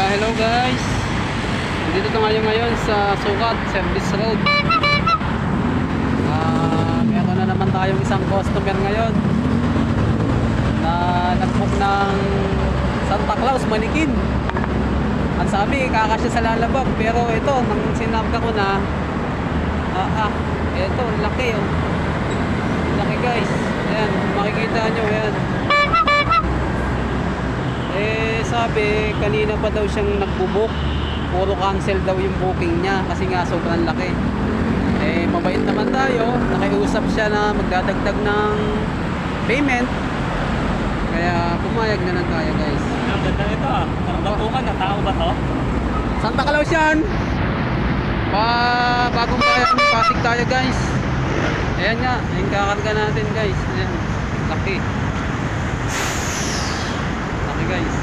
Hello guys. Dito tayo ngayon sa Sukat Service Road. Meron na naman tayong isang customer ngayon na nag-book ng Santa Claus manikin. Ang sabi, kakasya sa lalabag, pero ito, nang sinabda ko na, ito, laki oh. Laki guys. Ayan, makikita nyo, ayan. Sabi, kanina pa daw siyang nagbubook. Puro cancel daw yung booking niya kasi nga sobrang laki. Mabait naman tayo. Nakiusap siya na magdadagdag ng payment. Kaya pumayag na lang tayo guys. Ang ganda nito ah. Ang bakukan na tao ba to? Santa Claus yan. Bagong bayan, Pasig tayo guys. Ayan nga, yung kakarga natin guys. Ayan, laki. Laki guys.